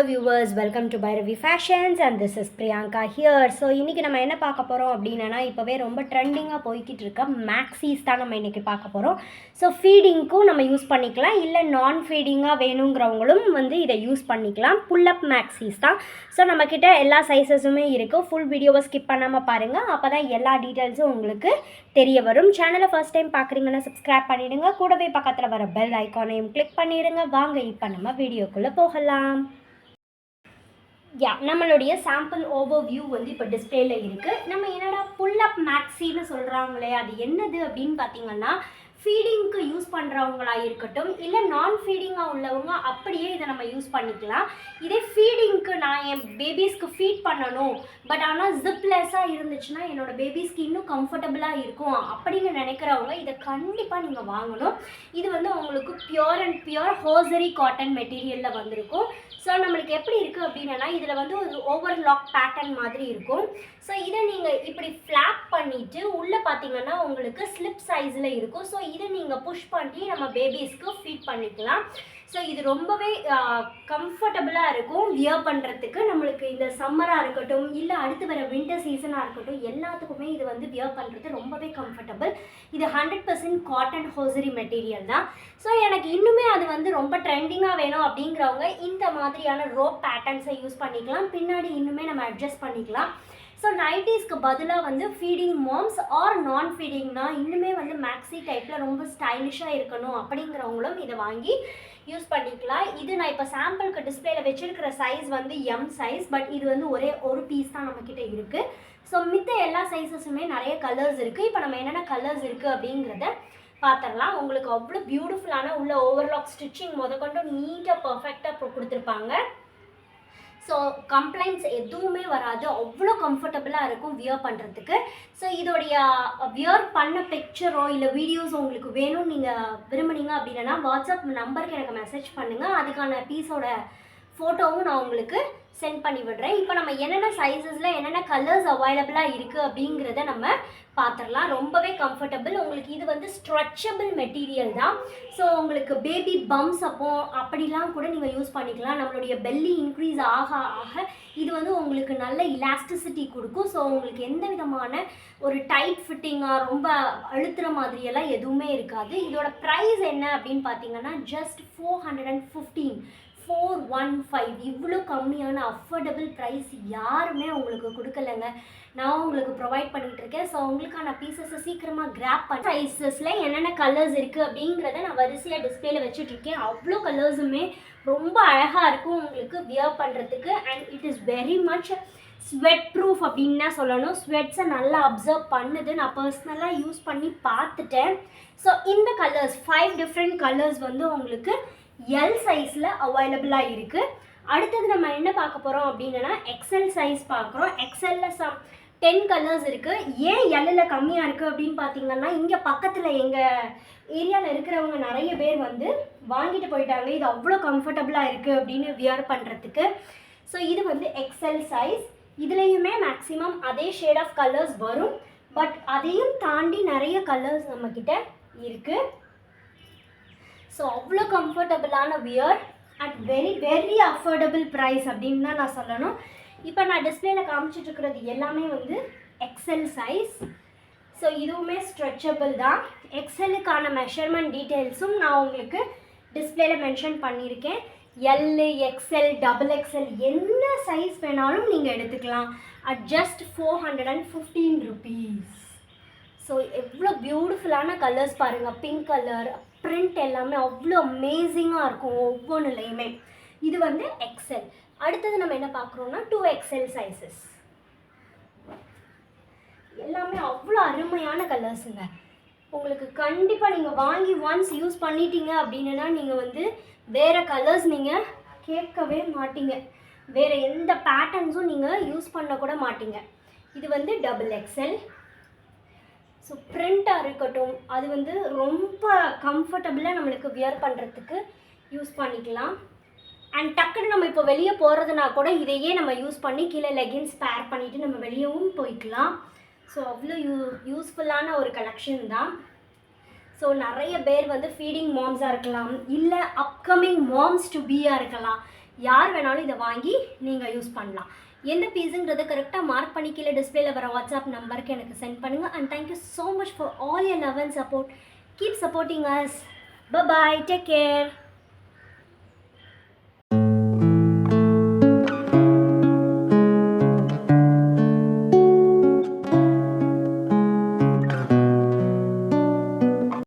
viewers, welcome to Bhairavi Fashions and this is Priyanka here. So இன்னைக்கு நம்ம என்ன பார்க்க போறோம் அப்படினா இப்பவே ரொம்ப ட்ரெண்டிங்கா போயிட்டு இருக்க maxis தான் நம்ம இன்னைக்கு பார்க்க போறோம். So feedingக்கு நம்ம யூஸ் பண்ணிக்கலாம் இல்ல நான் ஃபீடிங்கா வேணும்ங்கறவங்களும் வந்து இத யூஸ் பண்ணிக்கலாம். pull up maxis தான். So நம்ம கிட்ட எல்லா சைஸஸுமே இருக்கு. full வீடியோவை ஸ்கிப் பண்ணாம பாருங்க. அப்பதான் எல்லா டீடைல்ஸும் உங்களுக்கு தெரிய வரும். சேனலை ஃபர்ஸ்ட் டைம் பார்க்குறீங்கன்னா சப்ஸ்கிரைப் பண்ணிடுங்க. கூடவே பக்கத்தில் வர பெல் ஐக்கானையும் கிளிக் பண்ணிடுங்க. வாங்க இப்போ நம்ம வீடியோக்குள்ளே போகலாம். நம்மளுடைய சாம்பிள் ஓவர்வியூ வந்து இப்போ டிஸ்பிளேல இருக்குது. நம்ம என்னடா புல் அப் மேக்ஸின்னு சொல்கிறாங்களே அது என்னது அப்படின்னு பார்த்தீங்கன்னா ஃபீடிங்க்கு யூஸ் பண்ணுறவங்களா இருக்கட்டும் இல்லை நான் ஃபீடிங்காக உள்ளவங்க அப்படியே இதை நம்ம யூஸ் பண்ணிக்கலாம். இதே ஃபீடிங்க்கு நான் என் பேபிஸ்க்கு ஃபீட் பண்ணணும் பட் ஆனால் ஜிப்லெஸ்ஸாக இருந்துச்சுன்னா என்னோடய பேபிஸ்க்கு இன்னும் கம்ஃபர்டபுளாக இருக்கும் அப்படின்னு நினைக்கிறவங்க இதை கண்டிப்பாக நீங்கள் வாங்கணும். இது வந்து உங்களுக்கு பியூர் அண்ட் பியூர் ஹோசரி காட்டன் மெட்டீரியலில் வந்திருக்கும். ஸோ நம்மளுக்கு எப்படி இருக்குது அப்படின்னா இதில் வந்து ஒரு ஓவர்லாக் பேட்டர்ன் மாதிரி இருக்கும். ஸோ இதை நீங்கள் இப்படி ஃப்ளாப் பண்ணிவிட்டு உள்ளே பார்த்தீங்கன்னா உங்களுக்கு ஸ்லிப் சைஸில் இருக்கும். ஸோ இதை நீங்கள் புஷ் பண்ணி நம்ம பேபிஸ்க்கு ஃபீட் பண்ணிக்கலாம். ஸோ இது ரொம்பவே கம்ஃபர்டபுளாக இருக்கும் வியர் பண்ணுறதுக்கு. நம்மளுக்கு இந்த சம்மராக இருக்கட்டும் இல்லை அடுத்து வர வின்டர் சீசனாக இருக்கட்டும் எல்லாத்துக்குமே இது வந்து வியர் பண்ணுறது ரொம்பவே கம்ஃபர்டபுள். இது 100% காட்டன் ஹோசரி மெட்டீரியல் தான். ஸோ எனக்கு இன்னுமே அது வந்து ரொம்ப ட்ரெண்டிங்காக வேணும் அப்படிங்கிறவங்க இந்த மாதிரியான ரோப் பேட்டர்ன்ஸை யூஸ் பண்ணிக்கலாம். பின்னாடி இன்னுமே நம்ம அட்ஜஸ்ட் பண்ணிக்கலாம். ஸோ நைட்டிஸ்க்கு பதிலாக வந்து ஃபீடிங் மாம்ஸ் ஆர் நான் ஃபீடிங்னா இன்னுமே வந்து மேக்ஸி டைப்பில் ரொம்ப ஸ்டைலிஷாக இருக்கணும் அப்படிங்கிறவங்களும் இதை வாங்கி யூஸ் பண்ணிக்கலாம். இது நான் இப்போ சாம்பிளுக்கு டிஸ்பிளேல வச்சுருக்கிற சைஸ் வந்து எம் சைஸ். பட் இது வந்து ஒரே ஒரு பீஸ் தான் நம்மக்கிட்ட இருக்குது. ஸோ மித்த எல்லா சைஸஸுமே நிறைய கலர்ஸ் இருக்குது. இப்போ நம்ம என்னென்ன கலர்ஸ் இருக்குது அப்படிங்கிறத பார்த்துடலாம். உங்களுக்கு அவ்வளோ பியூட்டிஃபுல்லான உள்ள ஓவர்லாக் ஸ்டிச்சிங் முதற்கொண்டு நீட்டாக பர்ஃபெக்டாக கொடுத்துருப்பாங்க. ஸோ கம்ப்ளைண்ட்ஸ் எதுவுமே வராது. அவ்வளோ கம்ஃபர்டபுளாக இருக்கும் வியர் பண்ணுறதுக்கு. ஸோ இதோடைய வியர் பண்ண பிக்சரோ இல்லை வீடியோஸோ உங்களுக்கு வேணும்னு நீங்கள் விரும்புனீங்க அப்படின்னா வாட்ஸ்அப் நம்பருக்கு எனக்கு மெசேஜ் பண்ணுங்கள். அதுக்கான பீஸோட ஃபோட்டோவும் நான் உங்களுக்கு சென்ட் பண்ணி விடுறேன். இப்போ நம்ம என்னென்ன சைஸஸில் என்னென்ன கலர்ஸ் அவைலபிளாக இருக்குது அப்படிங்கிறத நம்ம பார்த்துடலாம். ரொம்பவே கம்ஃபர்டபுள். உங்களுக்கு இது வந்து ஸ்ட்ரெச்சபிள் மெட்டீரியல் தான். ஸோ உங்களுக்கு பேபி பம்ஸ் அப்படிலாம் கூட நீங்கள் யூஸ் பண்ணிக்கலாம். நம்மளுடைய பெல்லி இன்க்ரீஸ் ஆக ஆக இது வந்து உங்களுக்கு நல்ல இலாஸ்டிசிட்டி கொடுக்கும். ஸோ உங்களுக்கு எந்த விதமான ஒரு டைட் ஃபிட்டிங்காக ரொம்ப அழுத்துகிற மாதிரியெல்லாம் எதுவுமே இருக்காது. இதோட ப்ரைஸ் என்ன அப்படின்னு பார்த்தீங்கன்னா ஜஸ்ட் 415 இவ்வளோ கம்மியான அஃபோர்டபுள் ப்ரைஸ் யாருமே உங்களுக்கு கொடுக்கலைங்க. நான் உங்களுக்கு ப்ரொவைட் பண்ணிகிட்ருக்கேன். ஸோ உங்களுக்கான பீசஸை சீக்கிரமாக கிராப் பண்ண சைஸஸில் என்னென்ன கலர்ஸ் இருக்குது அப்படிங்கிறத நான் வரிசையாக டிஸ்பிளேல வச்சுட்ருக்கேன். அவ்வளோ கலர்ஸுமே ரொம்ப அழகாக இருக்கும் உங்களுக்கு வியர் பண்ணுறதுக்கு. And it is very much sweat proof அப்படின்னு தான் சொல்லணும். ஸ்வெட்ஸை நல்லா அப்சர்வ் பண்ணுது. நான் பர்சனலாக யூஸ் பண்ணி பார்த்துட்டேன். ஸோ இந்த கலர்ஸ் 5 டிஃப்ரெண்ட் கலர்ஸ் வந்து உங்களுக்கு எல் சைஸில் அவைலபிளாக இருக்குது. அடுத்தது நம்ம என்ன பார்க்க போகிறோம் அப்படின்னா எக்ஸ்எல் சைஸ் பார்க்குறோம். எக்ஸ்எல்லில் 10 கலர்ஸ் இருக்குது. ஏன் எல்லில் கம்மியாக இருக்குது அப்படின்னு பார்த்தீங்கன்னா இங்கே பக்கத்தில் எங்கள் ஏரியாவில் இருக்கிறவங்க நிறைய பேர் வந்து வாங்கிட்டு போயிட்டாங்க. இது அவ்வளோ கம்ஃபர்டபுளாக இருக்குது அப்படின்னு வியர் பண்ணுறதுக்கு. ஸோ இது வந்து எக்ஸ்எல் சைஸ். இதுலேயுமே மேக்ஸிமம் அதே ஷேட் ஆஃப் கலர்ஸ் வரும். பட் அதையும் தாண்டி நிறைய கலர்ஸ் நம்மக்கிட்ட இருக்குது. ஸோ அவ்வளோ கம்ஃபர்டபுளான wear at very very affordable price அப்படின்னு தான் நான் சொல்லணும். இப்போ நான் டிஸ்பிளேல காமிச்சிட்ருக்கிறது எல்லாமே வந்து எக்ஸ்எல் சைஸ். ஸோ இதுவுமே ஸ்ட்ரெச்சபிள் தான். எக்ஸ்எல்லுக்கான மெஷர்மெண்ட் டீட்டெயில்ஸும் நான் உங்களுக்கு டிஸ்பிளேல மென்ஷன் பண்ணியிருக்கேன். எல்லு எக்ஸ்எல் டபுள் எக்ஸ்எல் என்ன சைஸ் வேணாலும் நீங்கள் எடுத்துக்கலாம் அட் ஜஸ்ட் 415 rupees. ஸோ எவ்வளோ பியூட்டிஃபுல்லான கலர்ஸ் பாருங்கள். பிங்க் கலர் பிரிண்ட் எல்லாமே அவ்வளோ அமேசிங்காக இருக்கும் ஒவ்வொன்றுலையுமே. இது வந்து எக்ஸ்எல். அடுத்தது நம்ம என்ன பார்க்குறோன்னா 2XL சைஸஸ். எல்லாமே அவ்வளோ அருமையான கலர்ஸுங்க. உங்களுக்கு கண்டிப்பாக நீங்கள் வாங்கி ஒன்ஸ் யூஸ் பண்ணிட்டீங்க அப்படின்னா நீங்கள் வந்து வேறு கலர்ஸ் நீங்கள் கேட்கவே மாட்டீங்க. வேறு எந்த பேட்டர்ன்ஸும் நீங்கள் யூஸ் பண்ணக்கூட மாட்டீங்க. இது வந்து XXL. ஸோ பிரிண்ட்டாக இருக்கட்டும் அது வந்து ரொம்ப கம்ஃபர்டபுளாக நம்மளுக்கு வியர் பண்ணுறதுக்கு யூஸ் பண்ணிக்கலாம். அண்ட் டக்குன்னு நம்ம இப்போ வெளியே போகிறதுனா கூட இதையே நம்ம யூஸ் பண்ணி கீழே லெகின்ஸ் பேர் பண்ணிவிட்டு நம்ம வெளியவும் போய்க்கலாம். ஸோ அவ்வளோ யூஸ்ஃபுல்லான ஒரு கலெக்ஷன் தான். ஸோ நிறைய பேர் வந்து ஃபீடிங் மாம்ஸாக இருக்கலாம் இல்லை அப்கமிங் மாம்ஸ் டு பீயாக இருக்கலாம். யார் வேணாலும் இதை வாங்கி நீங்கள் யூஸ் பண்ணலாம். எந்த பீஸுங்கிறத கரெக்டாக மார்க் பண்ணி கீழே டிஸ்பிளேல வர வாட்ஸ்அப் நம்பருக்கு எனக்கு சென்ட் பண்ணுங்கள். And thank you so much for all your love and support. Keep supporting us. Bye, take care.